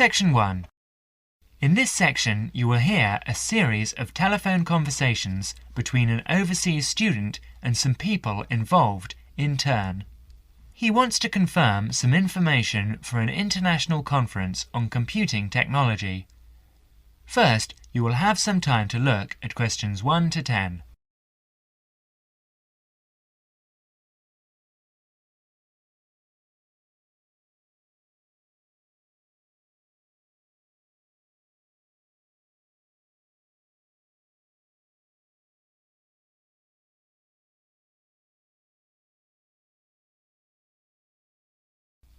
Section 1. In this section, you will hear a series of telephone conversations between an overseas student and some people involved in turn. He wants to confirm some information for an international conference on computing technology. First, you will have some time to look at questions 1 to 10.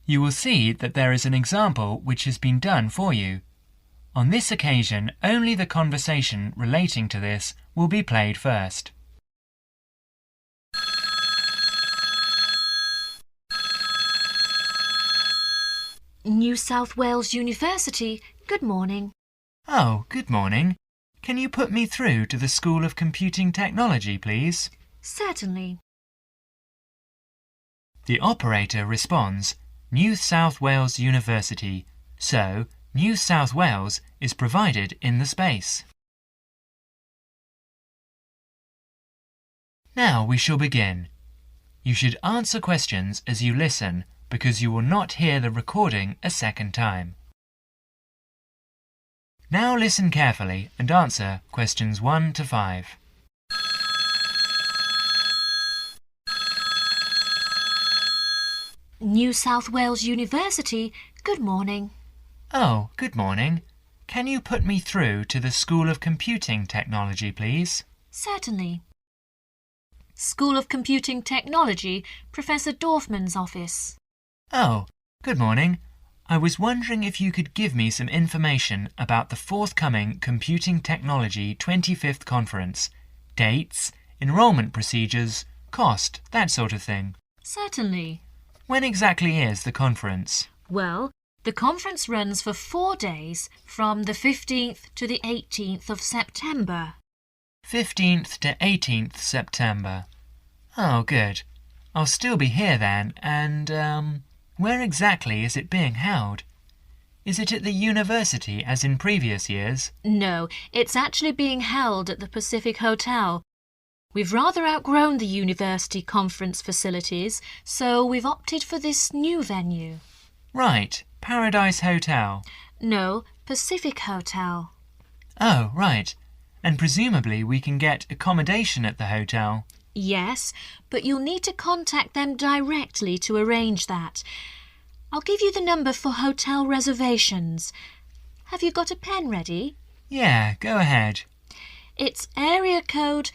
You will see that there is an example which has been done for you. On this occasion, only the conversation relating to this will be played first. New South Wales University, good morning. Oh, good morning. Can you put me through to the School of Computing Technology, please? Certainly. The operator responds, New South Wales University, so New South Wales is provided in the space. Now we shall begin. You should answer questions as you listen because you will not hear the recording a second time. Now listen carefully and answer questions 1 to 5. New South Wales University, good morning. Oh, good morning. Can you put me through to the School of Computing Technology, please? Certainly. School of Computing Technology, Professor Dorfman's office. Oh, good morning. I was wondering if you could give me some information about the forthcoming Computing Technology 25th Conference. Dates, enrolment procedures, cost, that sort of thing. Certainly. When exactly is the conference? Well, the conference runs for 4 days from the 15th to the 18th of September. 15th to 18th September. Oh, good. I'll still be here then, and, where exactly is it being held? Is it at the university as in previous years? No, it's actually being held at the Pacific Hotel. We've rather outgrown the university conference facilities, so we've opted for this new venue. Right, Paradise Hotel. No, Pacific Hotel. Oh, right. And presumably we can get accommodation at the hotel. Yes, but you'll need to contact them directly to arrange that. I'll give you the number for hotel reservations. Have you got a pen ready? Yeah, go ahead. It's area code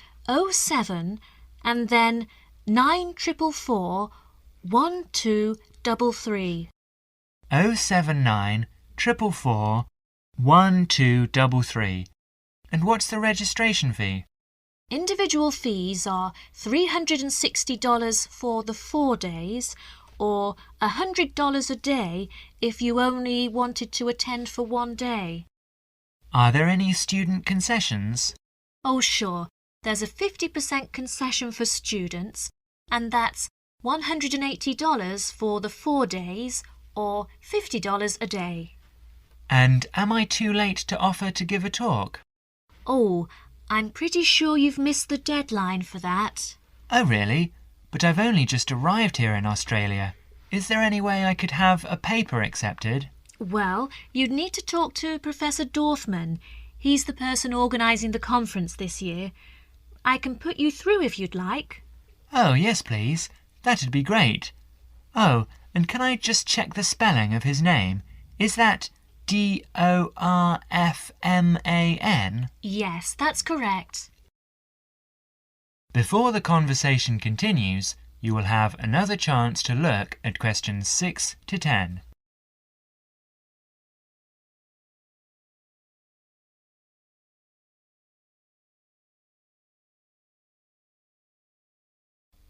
07 and then 9444 1233. 079 444 1233. And what's the registration fee? Individual fees are $360 for the 4 days or $100 a day if you only wanted to attend for 1 day. Are there any student concessions? Oh, sure. There's a 50% concession for students, and that's $180 for the 4 days or $50 a day. And am I too late to offer to give a talk? Oh, I'm pretty sure you've missed the deadline for that. Oh, really? But I've only just arrived here in Australia. Is there any way I could have a paper accepted? Well, you'd need to talk to Professor Dorfman. He's the person organising the conference this year. I can put you through if you'd like. Oh, yes, please. That'd be great. Oh, and can I just check the spelling of his name? Is that Dorfman? Yes, that's correct. Before the conversation continues, you will have another chance to look at questions 6 to 10.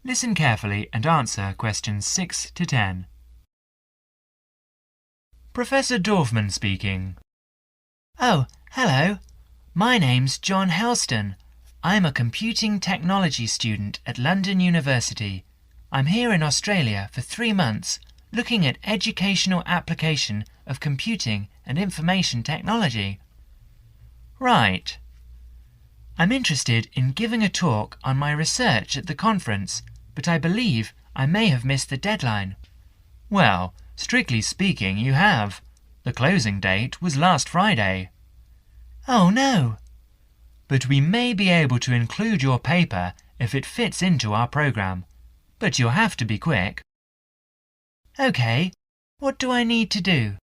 Listen carefully and answer questions 6 to 10. Professor Dorfman speaking. Oh, hello. My name's John Helston. I'm a computing technology student at London University. I'm here in Australia for 3 months, looking at educational application of computing and information technology. Right. I'm interested in giving a talk on my research at the conference, but I believe I may have missed the deadline. Well, strictly speaking, you have. The closing date was last Friday. Oh no! But we may be able to include your paper if it fits into our program. But you'll have to be quick. OK, what do I need to do?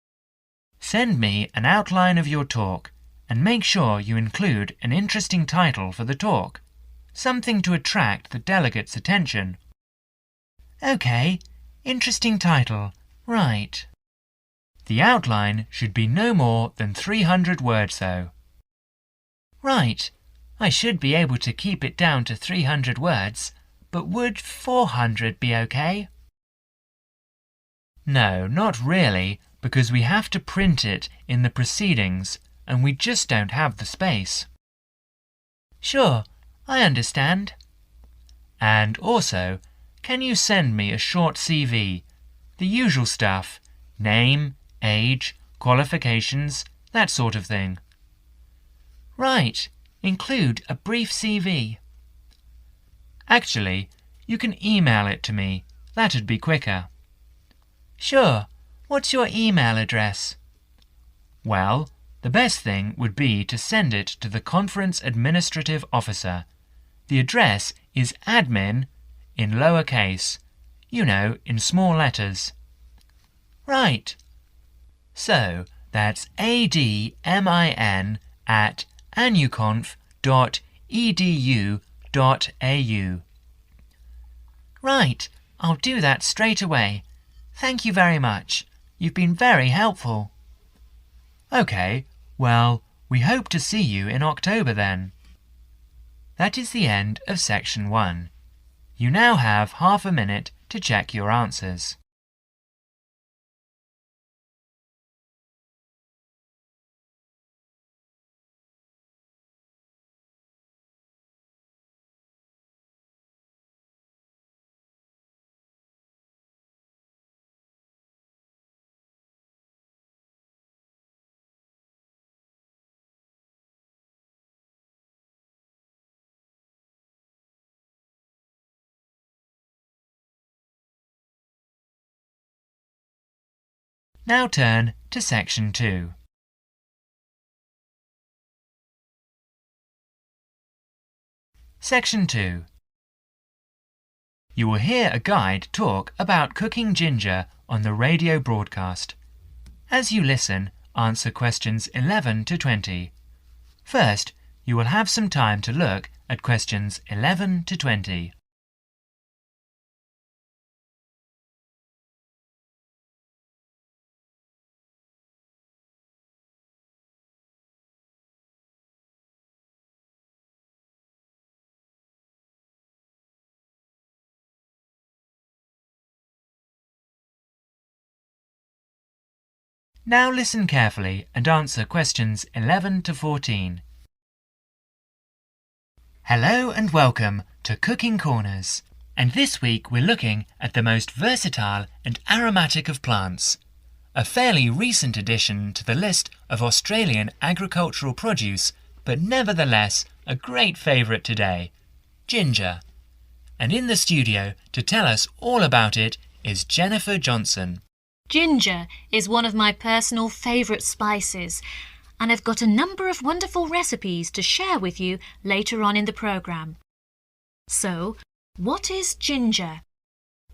Send me an outline of your talk and make sure you include an interesting title for the talk, something to attract the delegates' attention. OK, interesting title, right. The outline should be no more than 300 words though. Right, I should be able to keep it down to 300 words, but would 400 be OK? No, not really, because we have to print it in the proceedings and we just don't have the space. Sure, I understand. And also, can you send me a short CV? The usual stuff, name, age, qualifications, that sort of thing. Right, include a brief CV. Actually, you can email it to me. That'd be quicker. Sure, what's your email address? Well, the best thing would be to send it to the Conference Administrative Officer. The address is admin in lowercase, you know, in small letters. Right. So, that's admin@anuconf.edu.au. Right, I'll do that straight away. Thank you very much. You've been very helpful. OK, well, we hope to see you in October then. That is the end of section 1. You now have half a minute to check your answers. Now turn to section 2. Section 2. You will hear a guide talk about cooking ginger on the radio broadcast. As you listen, answer questions 11 to 20. First, you will have some time to look at questions 11 to 20. Now listen carefully and answer questions 11 to 14. Hello and welcome to Cooking Corners. And this week we're looking at the most versatile and aromatic of plants. A fairly recent addition to the list of Australian agricultural produce, but nevertheless a great favourite today, ginger. And in the studio to tell us all about it is Jennifer Johnson. Ginger is one of my personal favourite spices, and I've got a number of wonderful recipes to share with you later on in the programme. So, what is ginger?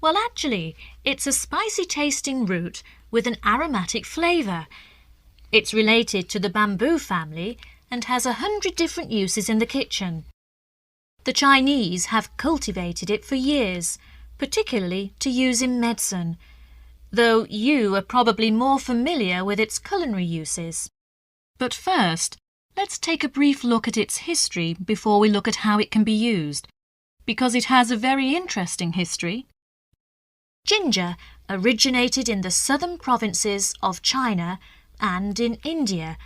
Well, actually, it's a spicy-tasting root with an aromatic flavour. It's related to the bamboo family and has 100 different uses in the kitchen. The Chinese have cultivated it for years, particularly to use in medicine, though you are probably more familiar with its culinary uses. But first, let's take a brief look at its history before we look at how it can be used, because it has a very interesting history. Ginger originated in the southern provinces of China and in India,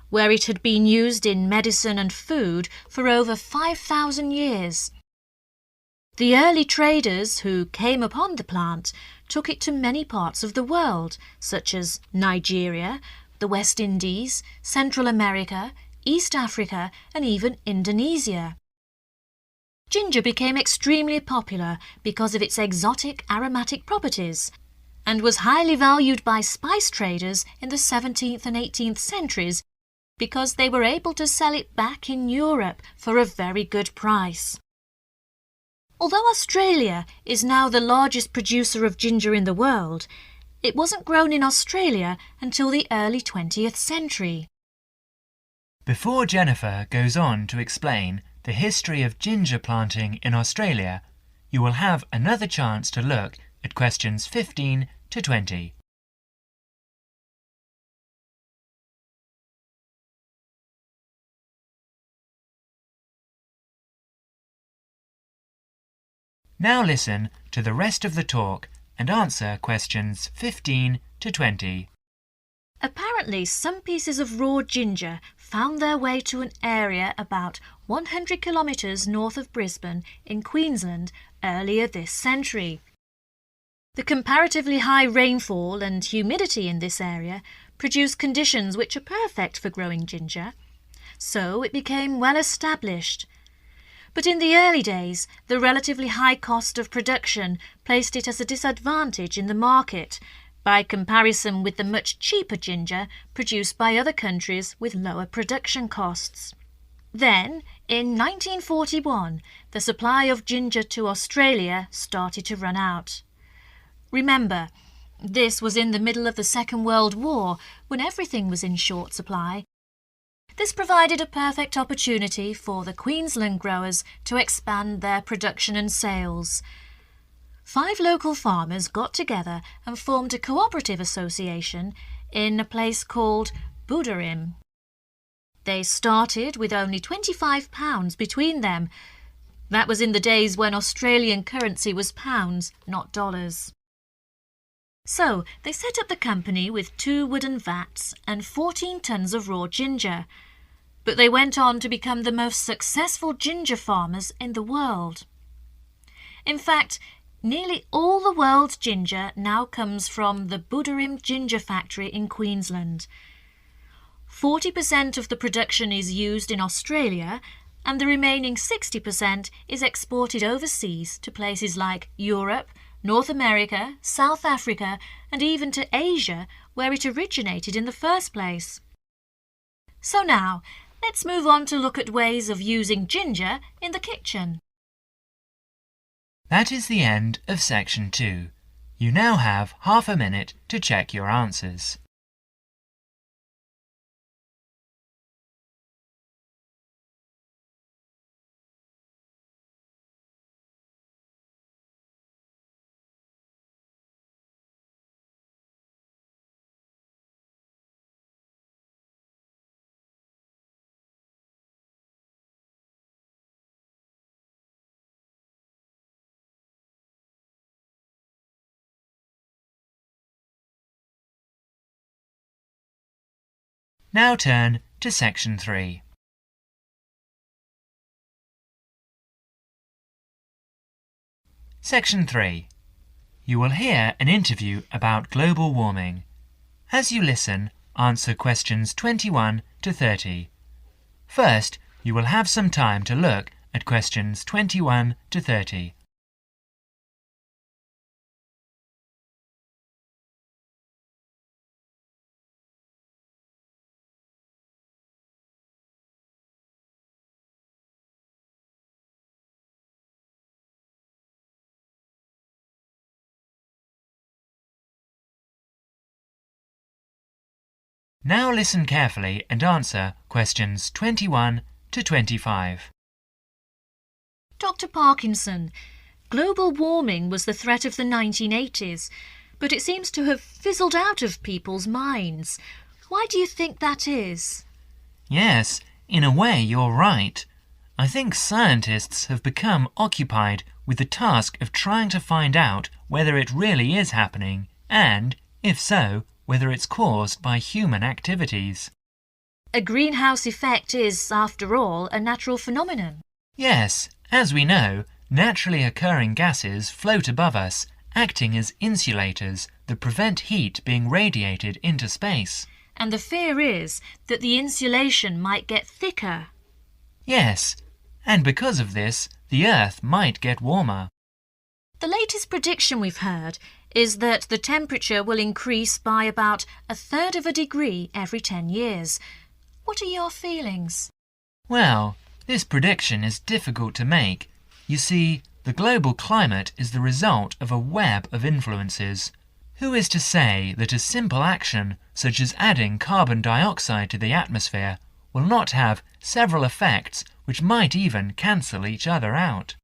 where it had been used in medicine and food for over 5,000 years. The early traders who came upon the plant took it to many parts of the world, such as Nigeria, the West Indies, Central America, East Africa, and even Indonesia. Ginger became extremely popular because of its exotic aromatic properties and was highly valued by spice traders in the 17th and 18th centuries because they were able to sell it back in Europe for a very good price. Although Australia is now the largest producer of ginger in the world, it wasn't grown in Australia until the early 20th century. Before Jennifer goes on to explain the history of ginger planting in Australia, you will have another chance to look at questions 15 to 20. Now listen to the rest of the talk and answer questions 15 to 20. Apparently, some pieces of raw ginger found their way to an area about 100 kilometres north of Brisbane in Queensland earlier this century. The comparatively high rainfall and humidity in this area produce conditions which are perfect for growing ginger, so it became well established. But in the early days, the relatively high cost of production placed it as a disadvantage in the market by comparison with the much cheaper ginger produced by other countries with lower production costs. Then, in 1941, the supply of ginger to Australia started to run out. Remember, this was in the middle of the Second World War, when everything was in short supply. This provided a perfect opportunity for the Queensland growers to expand their production and sales. 5 local farmers got together and formed a cooperative association in a place called Buderim. They started with only £25 between them. That was in the days when Australian currency was pounds, not dollars. So they set up the company with 2 wooden vats and 14 tons of raw ginger. But they went on to become the most successful ginger farmers in the world. In fact, nearly all the world's ginger now comes from the Buderim ginger factory in Queensland. 40% of the production is used in Australia, and the remaining 60% is exported overseas to places like Europe, North America, South Africa, and even to Asia, where it originated in the first place. So now, let's move on to look at ways of using ginger in the kitchen. That is the end of section 2. You now have half a minute to check your answers. Now turn to section 3. Section 3. You will hear an interview about global warming. As you listen, answer questions 21 to 30. First, you will have some time to look at questions 21 to 30. Now listen carefully and answer questions 21 to 25. Dr. Parkinson, global warming was the threat of the 1980s, but it seems to have fizzled out of people's minds. Why do you think that is? Yes, in a way you're right. I think scientists have become occupied with the task of trying to find out whether it really is happening and, if so, whether it's caused by human activities. A greenhouse effect is, after all, a natural phenomenon. Yes, as we know, naturally occurring gases float above us, acting as insulators that prevent heat being radiated into space. and the fear is that the insulation might get thicker. Yes, and because of this, the Earth might get warmer. The latest prediction we've heard is that the temperature will increase by about 1/3 of a degree every 10 years. What are your feelings? Well, this prediction is difficult to make. You see, the global climate is the result of a web of influences. Who is to say that a simple action, such as adding carbon dioxide to the atmosphere, will not have several effects which might even cancel each other out?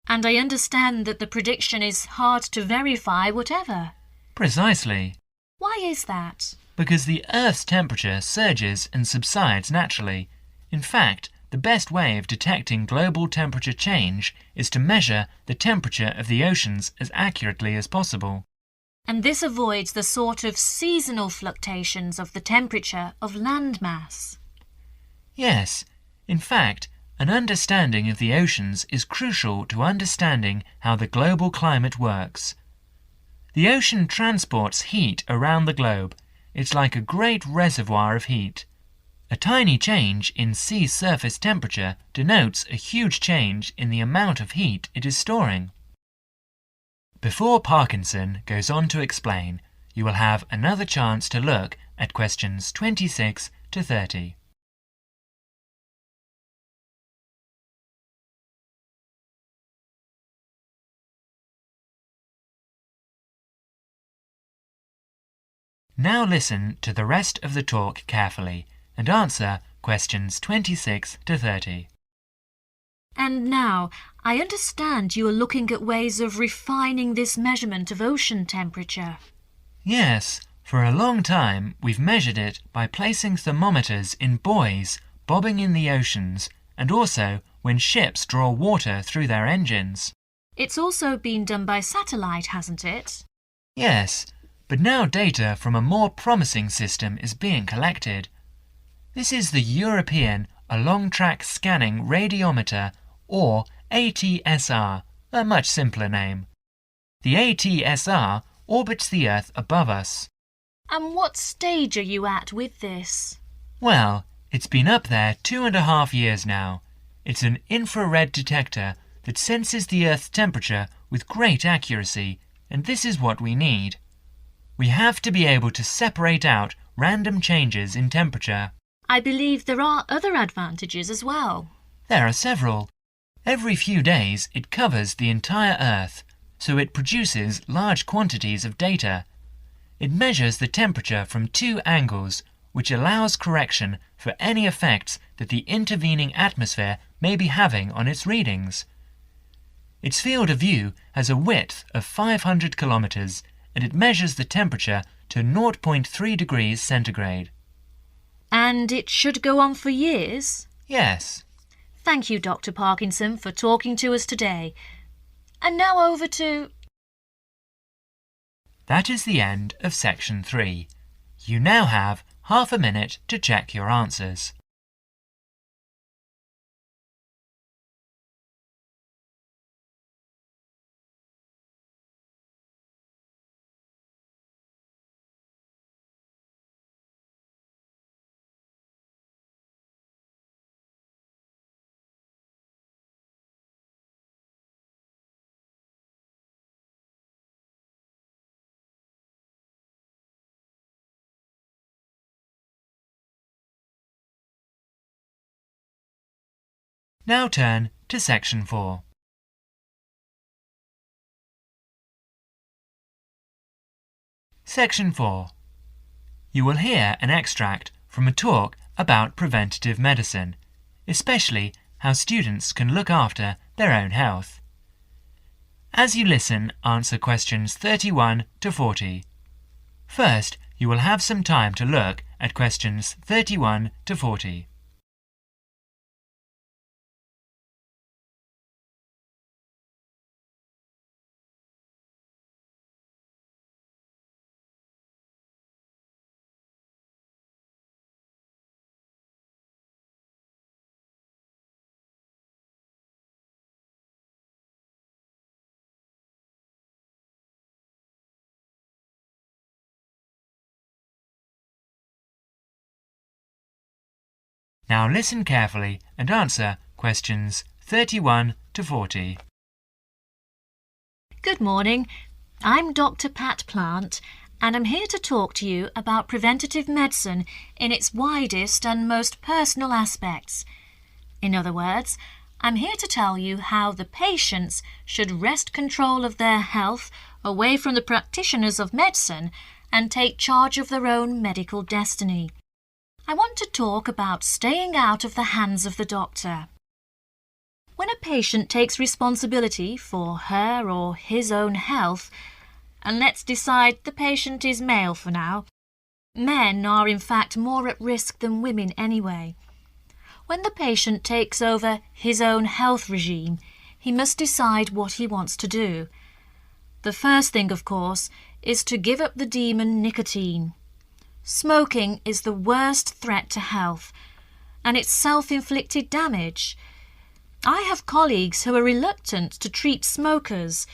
And I understand that the prediction is hard to verify whatever. Precisely. Why is that? Because the Earth's temperature surges and subsides naturally. In fact, the best way of detecting global temperature change is to measure the temperature of the oceans as accurately as possible. And this avoids the sort of seasonal fluctuations of the temperature of landmass. Yes, in fact, an understanding of the oceans is crucial to understanding how the global climate works. The ocean transports heat around the globe. It's like a great reservoir of heat. A tiny change in sea surface temperature denotes a huge change in the amount of heat it is storing. Before Parkinson goes on to explain, you will have another chance to look at questions 26 to 30. Now listen to the rest of the talk carefully and answer questions 26 to 30. And now, I understand you are looking at ways of refining this measurement of ocean temperature. Yes, for a long time we've measured it by placing thermometers in buoys bobbing in the oceans and also when ships draw water through their engines. It's also been done by satellite, hasn't it? Yes, but now data from a more promising system is being collected. This is the European Along-Track Scanning Radiometer, or ATSR, a much simpler name. The ATSR orbits the Earth above us. And what stage are you at with this? Well, it's been up there 2.5 years now. It's an infrared detector that senses the Earth's temperature with great accuracy, and this is what we need. We have to be able to separate out random changes in temperature. I believe there are other advantages as well. There are several. Every few days it covers the entire Earth, so it produces large quantities of data. It measures the temperature from 2 angles, which allows correction for any effects that the intervening atmosphere may be having on its readings. Its field of view has a width of 500 kilometers, and it measures the temperature to 0.3 degrees centigrade. And it should go on for years? Yes. Thank you, Dr. Parkinson, for talking to us today. And now over to... That is the end of section 3. You now have half a minute to check your answers. Now turn to section 4. Section 4. You will hear an extract from a talk about preventative medicine, especially how students can look after their own health. As you listen, answer questions 31 to 40. First, you will have some time to look at questions 31 to 40. Now listen carefully and answer questions 31 to 40. Good morning. I'm Dr. Pat Plant, and I'm here to talk to you about preventative medicine in its widest and most personal aspects. In other words, I'm here to tell you how the patients should wrest control of their health away from the practitioners of medicine and take charge of their own medical destiny. I want to talk about staying out of the hands of the doctor. When a patient takes responsibility for her or his own health, and let's decide the patient is male for now, men are in fact more at risk than women anyway. When the patient takes over his own health regime, he must decide what he wants to do. The first thing, of course, is to give up the demon nicotine. Smoking is the worst threat to health, and it's self-inflicted damage. I have colleagues who are reluctant to treat smokers.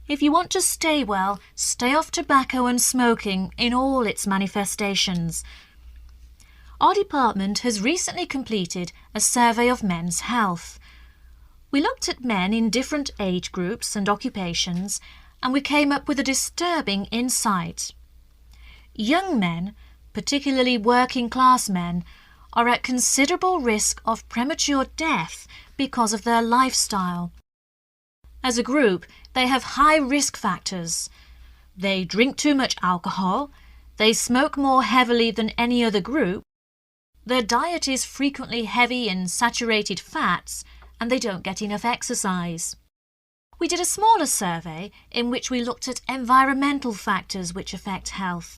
If you want to stay well, stay off tobacco and smoking in all its manifestations. Our department has recently completed a survey of men's health. We looked at men in different age groups and occupations, and we came up with a disturbing insight. Young men, particularly working-class men, are at considerable risk of premature death because of their lifestyle. As a group, they have high risk factors. They drink too much alcohol, they smoke more heavily than any other group, their diet is frequently heavy in saturated fats, and they don't get enough exercise. We did a smaller survey in which we looked at environmental factors which affect health.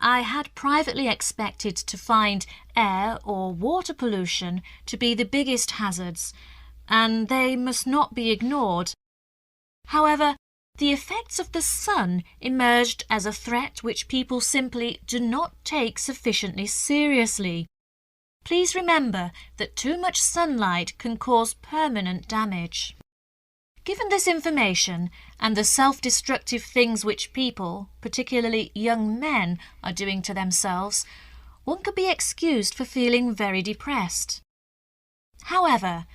I had privately expected to find air or water pollution to be the biggest hazards, and they must not be ignored. However, the effects of the sun emerged as a threat which people simply do not take sufficiently seriously. Please remember that too much sunlight can cause permanent damage. Given this information and the self-destructive things which people, particularly young men, are doing to themselves, one could be excused for feeling very depressed. However,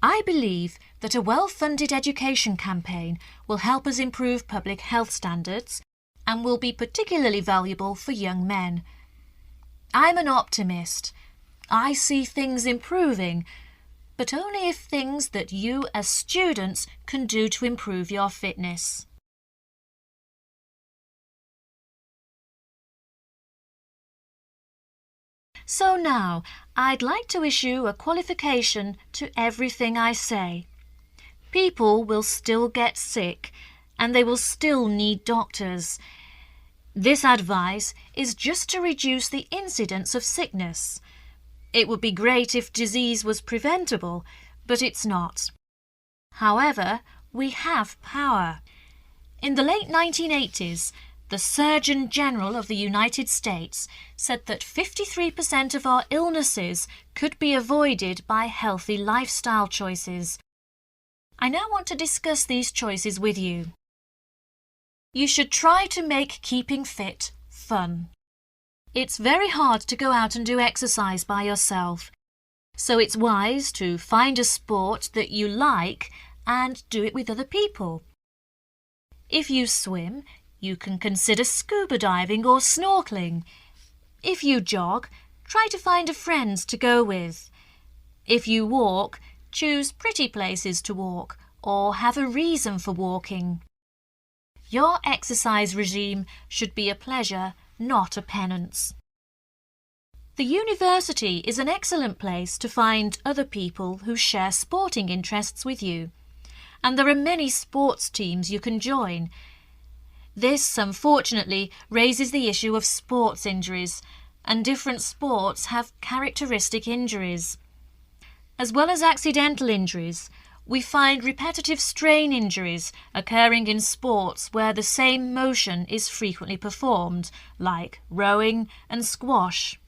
I believe that a well-funded education campaign will help us improve public health standards and will be particularly valuable for young men. I'm an optimist. I see things improving, but only if things that you as students can do to improve your fitness. So now, I'd like to issue a qualification to everything I say. People will still get sick, and they will still need doctors. This advice is just to reduce the incidence of sickness. It would be great if disease was preventable, but it's not. However, we have power. In the late 1980s, the Surgeon General of the United States said that 53% of our illnesses could be avoided by healthy lifestyle choices. I now want to discuss these choices with you. You should try to make keeping fit fun. It's very hard to go out and do exercise by yourself, so it's wise to find a sport that you like and do it with other people. If you swim, you can consider scuba diving or snorkeling. If you jog, try to find a friend to go with. If you walk, choose pretty places to walk or have a reason for walking. Your exercise regime should be a pleasure, not a penance. The university is an excellent place to find other people who share sporting interests with you, and there are many sports teams you can join. This, unfortunately, raises the issue of sports injuries, and different sports have characteristic injuries. As well as accidental injuries, we find repetitive strain injuries occurring in sports where the same motion is frequently performed, like rowing and squash.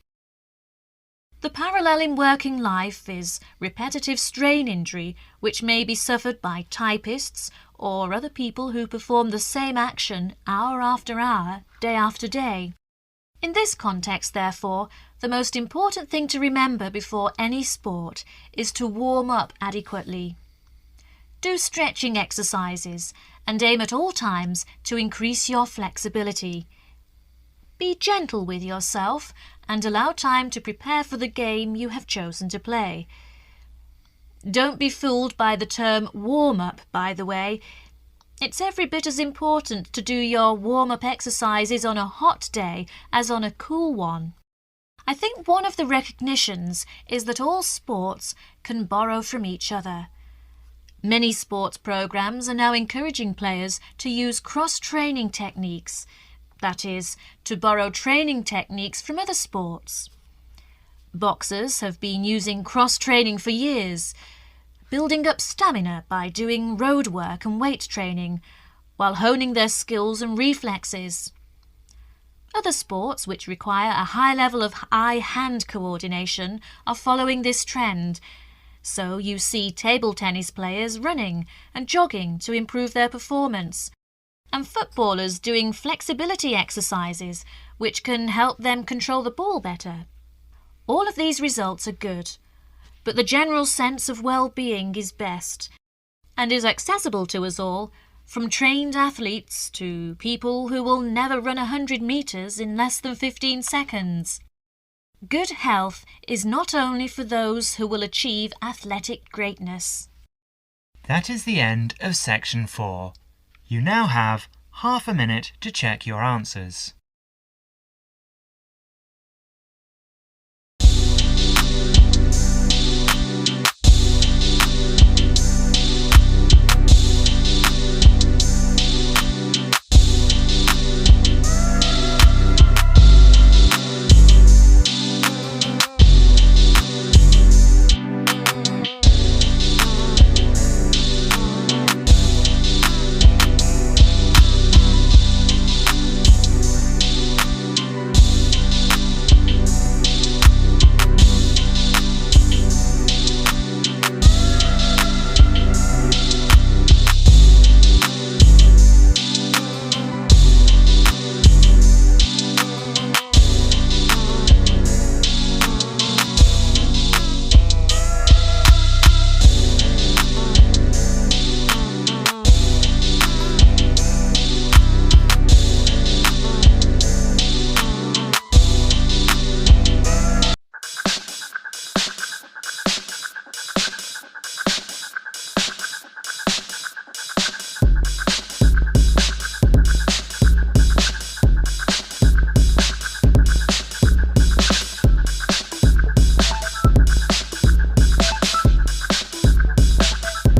The parallel in working life is repetitive strain injury, which may be suffered by typists or other people who perform the same action hour after hour, day after day. In this context, therefore, the most important thing to remember before any sport is to warm up adequately. Do stretching exercises and aim at all times to increase your flexibility. Be gentle with yourself and allow time to prepare for the game you have chosen to play. Don't be fooled by the term warm-up, by the way. It's every bit as important to do your warm-up exercises on a hot day as on a cool one. I think one of the recognitions is that all sports can borrow from each other. Many sports programs are now encouraging players to use cross-training techniques, that is, to borrow training techniques from other sports. Boxers have been using cross-training for years, building up stamina by doing road work and weight training, while honing their skills and reflexes. Other sports which require a high level of eye-hand coordination are following this trend, so you see table tennis players running and jogging to improve their performance, and footballers doing flexibility exercises which can help them control the ball better. All of these results are good, but the general sense of well-being is best and is accessible to us all, from trained athletes to people who will never run 100 meters in less than 15 seconds. Good health is not only for those who will achieve athletic greatness. That is the end of section 4. You now have half a minute to check your answers.